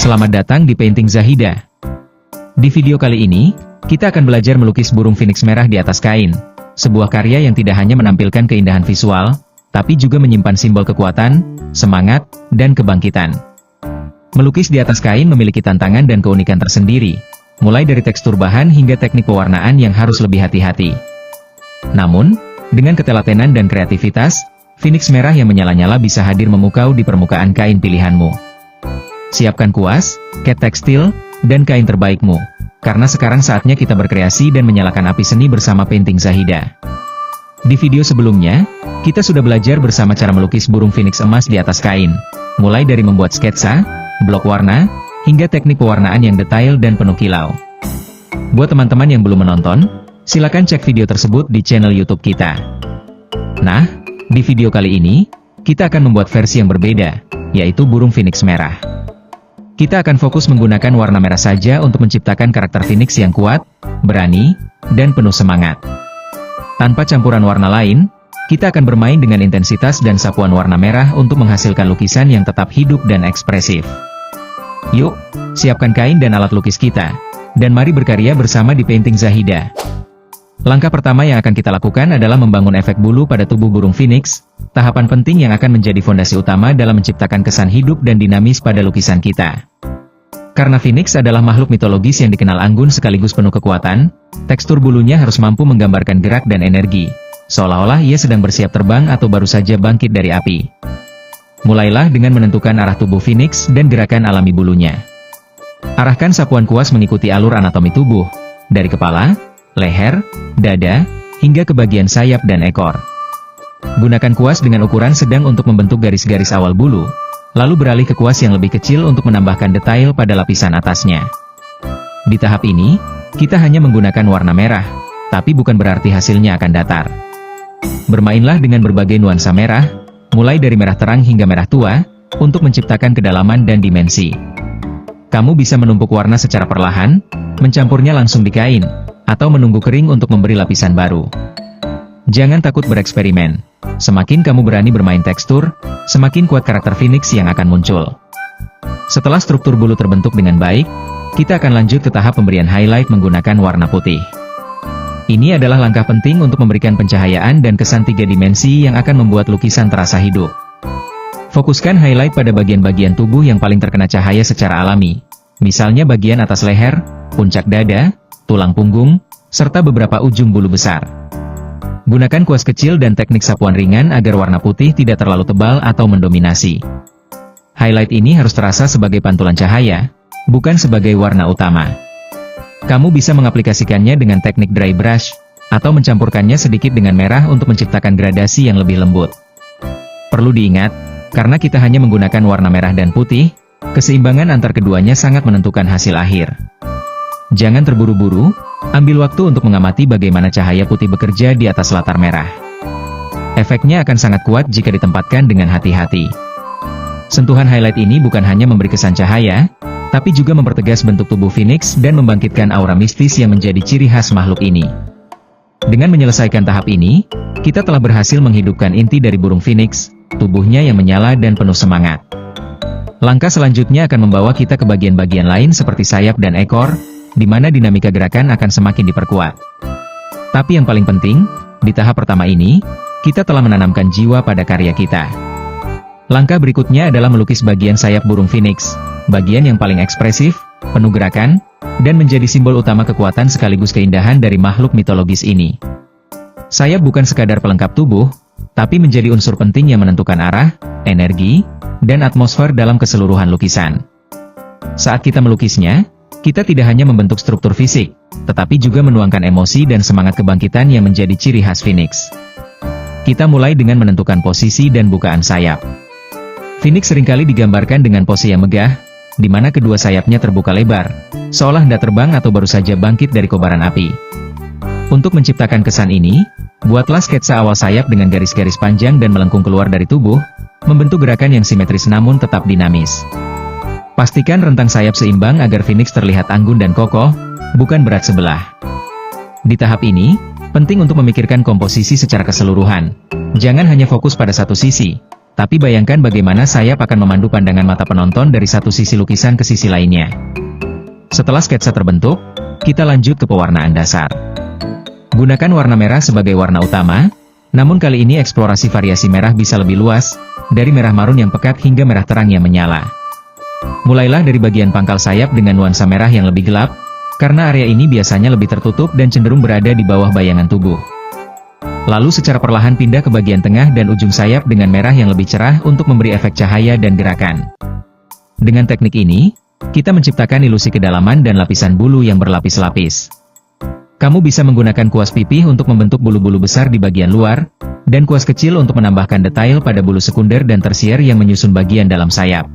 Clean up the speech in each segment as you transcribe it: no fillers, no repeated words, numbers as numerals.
Selamat datang di Painting Zahida. Di video kali ini, kita akan belajar melukis burung phoenix merah di atas kain. Sebuah karya yang tidak hanya menampilkan keindahan visual, tapi juga menyimpan simbol kekuatan, semangat, dan kebangkitan. Melukis di atas kain memiliki tantangan dan keunikan tersendiri, mulai dari tekstur bahan hingga teknik pewarnaan yang harus lebih hati-hati. Namun, dengan ketelatenan dan kreativitas, phoenix merah yang menyala-nyala bisa hadir memukau di permukaan kain pilihanmu. Siapkan kuas, cat tekstil, dan kain terbaikmu, karena sekarang saatnya kita berkreasi dan menyalakan api seni bersama Painting Zahida. Di video sebelumnya, kita sudah belajar bersama cara melukis burung phoenix emas di atas kain, mulai dari membuat sketsa, blok warna, hingga teknik pewarnaan yang detail dan penuh kilau. Buat teman-teman yang belum menonton, silakan cek video tersebut di channel YouTube kita. Nah, di video kali ini, kita akan membuat versi yang berbeda, yaitu burung phoenix merah. Kita akan fokus menggunakan warna merah saja untuk menciptakan karakter phoenix yang kuat, berani, dan penuh semangat. Tanpa campuran warna lain, kita akan bermain dengan intensitas dan sapuan warna merah untuk menghasilkan lukisan yang tetap hidup dan ekspresif. Yuk, siapkan kain dan alat lukis kita, dan mari berkarya bersama di Painting Zahida. Langkah pertama yang akan kita lakukan adalah membangun efek bulu pada tubuh burung phoenix, tahapan penting yang akan menjadi fondasi utama dalam menciptakan kesan hidup dan dinamis pada lukisan kita. Karena phoenix adalah makhluk mitologis yang dikenal anggun sekaligus penuh kekuatan, tekstur bulunya harus mampu menggambarkan gerak dan energi, seolah-olah ia sedang bersiap terbang atau baru saja bangkit dari api. Mulailah dengan menentukan arah tubuh phoenix dan gerakan alami bulunya. Arahkan sapuan kuas mengikuti alur anatomi tubuh, dari kepala, leher, dada, hingga ke bagian sayap dan ekor. Gunakan kuas dengan ukuran sedang untuk membentuk garis-garis awal bulu, lalu beralih ke kuas yang lebih kecil untuk menambahkan detail pada lapisan atasnya. Di tahap ini, kita hanya menggunakan warna merah, tapi bukan berarti hasilnya akan datar. Bermainlah dengan berbagai nuansa merah, mulai dari merah terang hingga merah tua, untuk menciptakan kedalaman dan dimensi. Kamu bisa menumpuk warna secara perlahan, mencampurnya langsung di kain, atau menunggu kering untuk memberi lapisan baru. Jangan takut bereksperimen. Semakin kamu berani bermain tekstur, semakin kuat karakter phoenix yang akan muncul. Setelah struktur bulu terbentuk dengan baik, kita akan lanjut ke tahap pemberian highlight menggunakan warna putih. Ini adalah langkah penting untuk memberikan pencahayaan dan kesan 3 dimensi yang akan membuat lukisan terasa hidup. Fokuskan highlight pada bagian-bagian tubuh yang paling terkena cahaya secara alami, misalnya bagian atas leher, puncak dada, tulang punggung, serta beberapa ujung bulu besar. Gunakan kuas kecil dan teknik sapuan ringan agar warna putih tidak terlalu tebal atau mendominasi. Highlight ini harus terasa sebagai pantulan cahaya, bukan sebagai warna utama. Kamu bisa mengaplikasikannya dengan teknik dry brush, atau mencampurkannya sedikit dengan merah untuk menciptakan gradasi yang lebih lembut. Perlu diingat, karena kita hanya menggunakan warna merah dan putih, keseimbangan antar keduanya sangat menentukan hasil akhir. Jangan terburu-buru, ambil waktu untuk mengamati bagaimana cahaya putih bekerja di atas latar merah. Efeknya akan sangat kuat jika ditempatkan dengan hati-hati. Sentuhan highlight ini bukan hanya memberi kesan cahaya, tapi juga mempertegas bentuk tubuh phoenix dan membangkitkan aura mistis yang menjadi ciri khas makhluk ini. Dengan menyelesaikan tahap ini, kita telah berhasil menghidupkan inti dari burung phoenix, tubuhnya yang menyala dan penuh semangat. Langkah selanjutnya akan membawa kita ke bagian-bagian lain seperti sayap dan ekor, di mana dinamika gerakan akan semakin diperkuat. Tapi yang paling penting, di tahap pertama ini, kita telah menanamkan jiwa pada karya kita. Langkah berikutnya adalah melukis bagian sayap burung phoenix, bagian yang paling ekspresif, penuh gerakan, dan menjadi simbol utama kekuatan sekaligus keindahan dari makhluk mitologis ini. Sayap bukan sekadar pelengkap tubuh, tapi menjadi unsur penting yang menentukan arah, energi, dan atmosfer dalam keseluruhan lukisan. Saat kita melukisnya, kita tidak hanya membentuk struktur fisik, tetapi juga menuangkan emosi dan semangat kebangkitan yang menjadi ciri khas phoenix. Kita mulai dengan menentukan posisi dan bukaan sayap. Phoenix seringkali digambarkan dengan pose yang megah, di mana kedua sayapnya terbuka lebar, seolah hendak terbang atau baru saja bangkit dari kobaran api. Untuk menciptakan kesan ini, buatlah sketsa awal sayap dengan garis-garis panjang dan melengkung keluar dari tubuh, membentuk gerakan yang simetris namun tetap dinamis. Pastikan rentang sayap seimbang agar phoenix terlihat anggun dan kokoh, bukan berat sebelah. Di tahap ini, penting untuk memikirkan komposisi secara keseluruhan. Jangan hanya fokus pada satu sisi, Tapi bayangkan bagaimana sayap akan memandu pandangan mata penonton dari satu sisi lukisan ke sisi lainnya. Setelah sketsa terbentuk, kita lanjut ke pewarnaan dasar. Gunakan warna merah sebagai warna utama, namun kali ini eksplorasi variasi merah bisa lebih luas, dari merah marun yang pekat hingga merah terang yang menyala. Mulailah dari bagian pangkal sayap dengan nuansa merah yang lebih gelap, karena area ini biasanya lebih tertutup dan cenderung berada di bawah bayangan tubuh. Lalu secara perlahan pindah ke bagian tengah dan ujung sayap dengan merah yang lebih cerah untuk memberi efek cahaya dan gerakan. Dengan teknik ini, kita menciptakan ilusi kedalaman dan lapisan bulu yang berlapis-lapis. Kamu bisa menggunakan kuas pipih untuk membentuk bulu-bulu besar di bagian luar, dan kuas kecil untuk menambahkan detail pada bulu sekunder dan tersier yang menyusun bagian dalam sayap.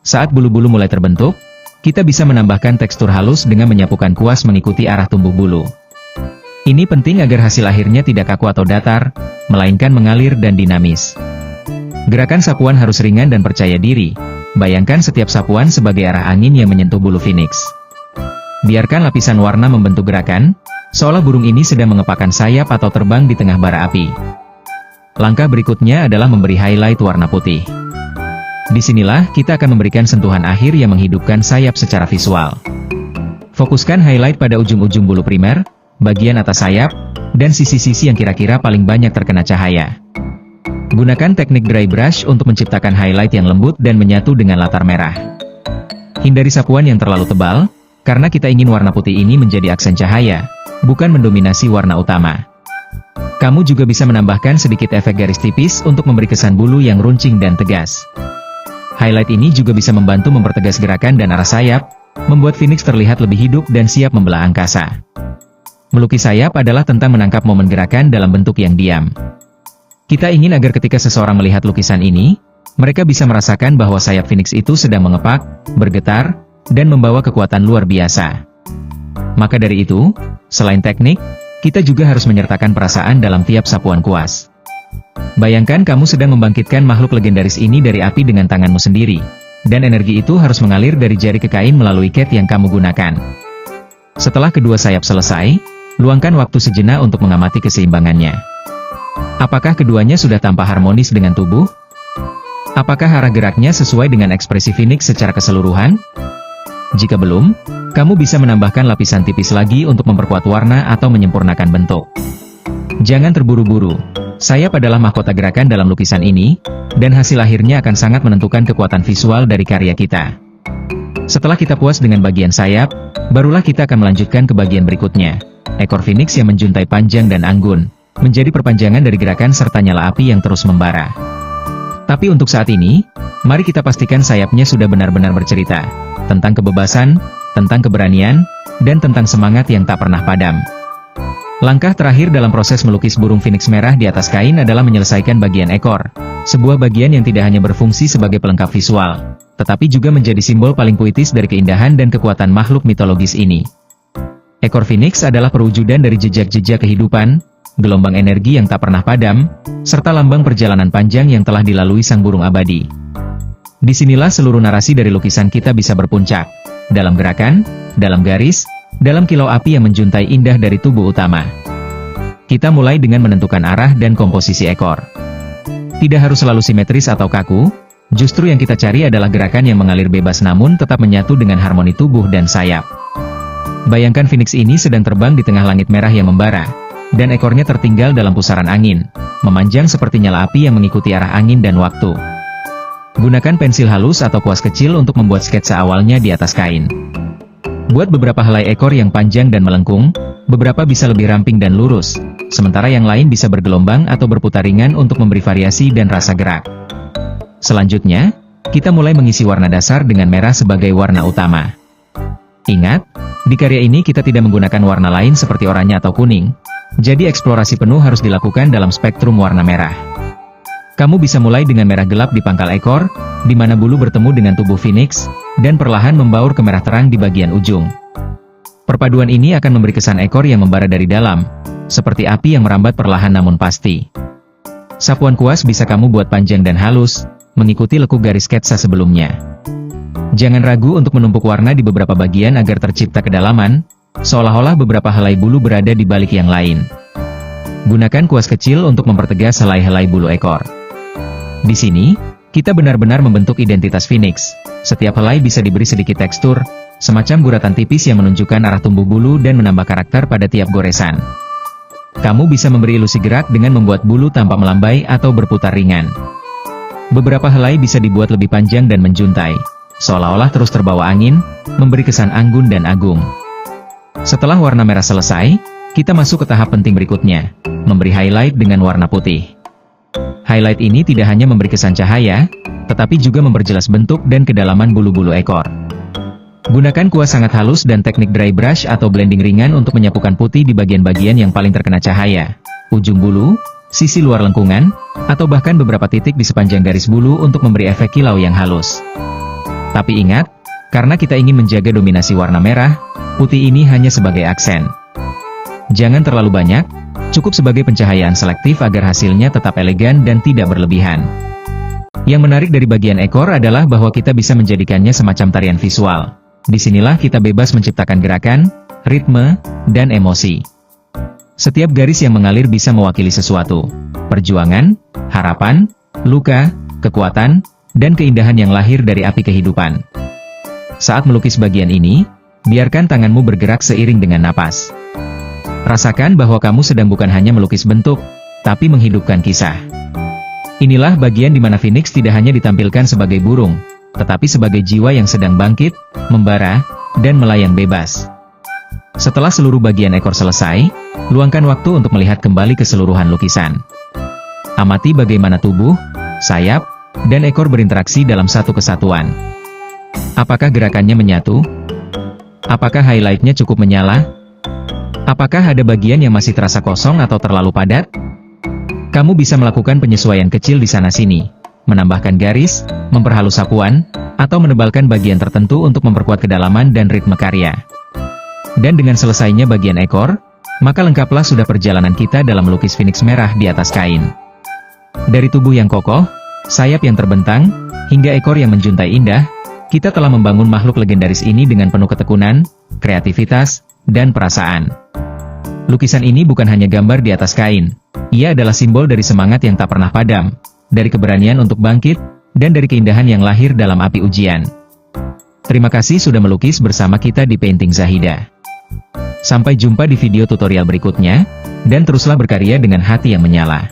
Saat bulu-bulu mulai terbentuk, kita bisa menambahkan tekstur halus dengan menyapukan kuas mengikuti arah tumbuh bulu. Ini penting agar hasil akhirnya tidak kaku atau datar, melainkan mengalir dan dinamis. Gerakan sapuan harus ringan dan percaya diri. Bayangkan setiap sapuan sebagai arah angin yang menyentuh bulu phoenix. Biarkan lapisan warna membentuk gerakan, seolah burung ini sedang mengepakkan sayap atau terbang di tengah bara api. Langkah berikutnya adalah memberi highlight warna putih. Disinilah kita akan memberikan sentuhan akhir yang menghidupkan sayap secara visual. Fokuskan highlight pada ujung-ujung bulu primer, bagian atas sayap, dan sisi-sisi yang kira-kira paling banyak terkena cahaya. Gunakan teknik dry brush untuk menciptakan highlight yang lembut dan menyatu dengan latar merah. Hindari sapuan yang terlalu tebal, karena kita ingin warna putih ini menjadi aksen cahaya, bukan mendominasi warna utama. Kamu juga bisa menambahkan sedikit efek garis tipis untuk memberi kesan bulu yang runcing dan tegas. Highlight ini juga bisa membantu mempertegas gerakan dan arah sayap, membuat phoenix terlihat lebih hidup dan siap membelah angkasa. Melukis sayap adalah tentang menangkap momen gerakan dalam bentuk yang diam. Kita ingin agar ketika seseorang melihat lukisan ini, mereka bisa merasakan bahwa sayap phoenix itu sedang mengepak, bergetar, dan membawa kekuatan luar biasa. Maka dari itu, selain teknik, kita juga harus menyertakan perasaan dalam tiap sapuan kuas. Bayangkan kamu sedang membangkitkan makhluk legendaris ini dari api dengan tanganmu sendiri, dan energi itu harus mengalir dari jari ke kain melalui cat yang kamu gunakan. Setelah kedua sayap selesai, luangkan waktu sejenak untuk mengamati keseimbangannya. Apakah keduanya sudah tampak harmonis dengan tubuh? Apakah arah geraknya sesuai dengan ekspresi phoenix secara keseluruhan? Jika belum, kamu bisa menambahkan lapisan tipis lagi untuk memperkuat warna atau menyempurnakan bentuk. Jangan terburu-buru. Sayap adalah mahkota gerakan dalam lukisan ini, dan hasil akhirnya akan sangat menentukan kekuatan visual dari karya kita. Setelah kita puas dengan bagian sayap, barulah kita akan melanjutkan ke bagian berikutnya. Ekor phoenix yang menjuntai panjang dan anggun, menjadi perpanjangan dari gerakan serta nyala api yang terus membara. Tapi untuk saat ini, mari kita pastikan sayapnya sudah benar-benar bercerita, tentang kebebasan, tentang keberanian, dan tentang semangat yang tak pernah padam. Langkah terakhir dalam proses melukis burung phoenix merah di atas kain adalah menyelesaikan bagian ekor, sebuah bagian yang tidak hanya berfungsi sebagai pelengkap visual, tetapi juga menjadi simbol paling puitis dari keindahan dan kekuatan makhluk mitologis ini. Ekor phoenix adalah perwujudan dari jejak-jejak kehidupan, gelombang energi yang tak pernah padam, serta lambang perjalanan panjang yang telah dilalui sang burung abadi. Disinilah seluruh narasi dari lukisan kita bisa berpuncak, dalam gerakan, dalam garis, dalam kilau api yang menjuntai indah dari tubuh utama. Kita mulai dengan menentukan arah dan komposisi ekor. Tidak harus selalu simetris atau kaku, justru yang kita cari adalah gerakan yang mengalir bebas namun tetap menyatu dengan harmoni tubuh dan sayap. Bayangkan phoenix ini sedang terbang di tengah langit merah yang membara, dan ekornya tertinggal dalam pusaran angin, memanjang seperti nyala api yang mengikuti arah angin dan waktu. Gunakan pensil halus atau kuas kecil untuk membuat sketsa awalnya di atas kain. Buat beberapa helai ekor yang panjang dan melengkung, beberapa bisa lebih ramping dan lurus, sementara yang lain bisa bergelombang atau berputar ringan untuk memberi variasi dan rasa gerak. Selanjutnya, kita mulai mengisi warna dasar dengan merah sebagai warna utama. Ingat, di karya ini kita tidak menggunakan warna lain seperti oranye atau kuning, jadi eksplorasi penuh harus dilakukan dalam spektrum warna merah. Kamu bisa mulai dengan merah gelap di pangkal ekor, di mana bulu bertemu dengan tubuh phoenix, dan perlahan membaur ke merah terang di bagian ujung. Perpaduan ini akan memberi kesan ekor yang membara dari dalam, seperti api yang merambat perlahan namun pasti. Sapuan kuas bisa kamu buat panjang dan halus, mengikuti lekuk garis sketsa sebelumnya. Jangan ragu untuk menumpuk warna di beberapa bagian agar tercipta kedalaman, seolah-olah beberapa helai bulu berada di balik yang lain. Gunakan kuas kecil untuk mempertegas helai-helai bulu ekor. Di sini, kita benar-benar membentuk identitas Phoenix. Setiap helai bisa diberi sedikit tekstur, semacam guratan tipis yang menunjukkan arah tumbuh bulu dan menambah karakter pada tiap goresan. Kamu bisa memberi ilusi gerak dengan membuat bulu tampak melambai atau berputar ringan. Beberapa helai bisa dibuat lebih panjang dan menjuntai, seolah-olah terus terbawa angin, memberi kesan anggun dan agung. Setelah warna merah selesai, kita masuk ke tahap penting berikutnya, memberi highlight dengan warna putih. Highlight ini tidak hanya memberi kesan cahaya, tetapi juga memperjelas bentuk dan kedalaman bulu-bulu ekor. Gunakan kuas sangat halus dan teknik dry brush atau blending ringan untuk menyapukan putih di bagian-bagian yang paling terkena cahaya, ujung bulu, sisi luar lengkungan, atau bahkan beberapa titik di sepanjang garis bulu untuk memberi efek kilau yang halus. Tapi ingat, karena kita ingin menjaga dominasi warna merah, putih ini hanya sebagai aksen. Jangan terlalu banyak, cukup sebagai pencahayaan selektif agar hasilnya tetap elegan dan tidak berlebihan. Yang menarik dari bagian ekor adalah bahwa kita bisa menjadikannya semacam tarian visual. Disinilah kita bebas menciptakan gerakan, ritme, dan emosi. Setiap garis yang mengalir bisa mewakili sesuatu. Perjuangan, harapan, luka, kekuatan, dan keindahan yang lahir dari api kehidupan. Saat melukis bagian ini, biarkan tanganmu bergerak seiring dengan napas. Rasakan bahwa kamu sedang bukan hanya melukis bentuk, tapi menghidupkan kisah. Inilah bagian di mana Phoenix tidak hanya ditampilkan sebagai burung, tetapi sebagai jiwa yang sedang bangkit, membara, dan melayang bebas. Setelah seluruh bagian ekor selesai, luangkan waktu untuk melihat kembali keseluruhan lukisan. Amati bagaimana tubuh, sayap, dan ekor berinteraksi dalam satu kesatuan. Apakah gerakannya menyatu? Apakah highlightnya cukup menyala? Apakah ada bagian yang masih terasa kosong atau terlalu padat? Kamu bisa melakukan penyesuaian kecil di sana-sini, menambahkan garis, memperhalus sapuan, atau menebalkan bagian tertentu untuk memperkuat kedalaman dan ritme karya. Dan dengan selesainya bagian ekor, maka lengkaplah sudah perjalanan kita dalam melukis Phoenix merah di atas kain. Dari tubuh yang kokoh, sayap yang terbentang, hingga ekor yang menjuntai indah, kita telah membangun makhluk legendaris ini dengan penuh ketekunan, kreativitas, dan perasaan. Lukisan ini bukan hanya gambar di atas kain, ia adalah simbol dari semangat yang tak pernah padam, dari keberanian untuk bangkit, dan dari keindahan yang lahir dalam api ujian. Terima kasih sudah melukis bersama kita di Painting Zahida. Sampai jumpa di video tutorial berikutnya, dan teruslah berkarya dengan hati yang menyala.